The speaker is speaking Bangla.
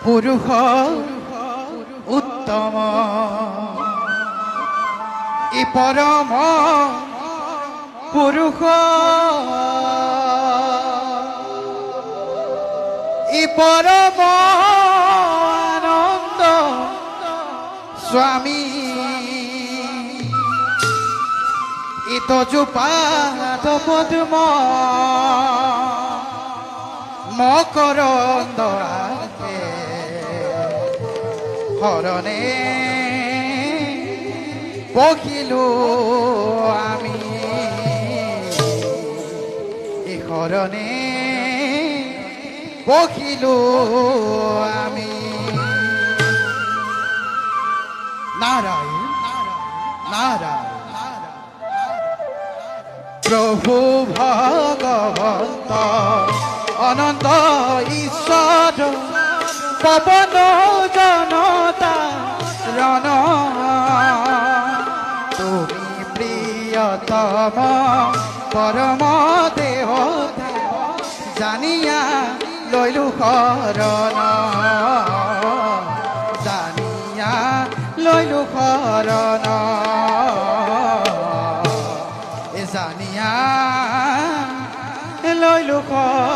পুরুষ উত্তম ই পরম পুরুষ ই পরম আনন্দ স্বামী ইতজুপাদ পদ্ম মকরন্দ হরণে বহিলু আমি এ হরণে বহিলু আমি নারায়ণ নারায়ণ প্রভু ভগবন্ত অনন্ত ঈশ্বর পবন জনতা রণ তুমি প্রিয়তম পরম দেবতা জানিয়া লইলু শরণ জানিয়া লইলু শরণ জানিয়া লইলু শরণ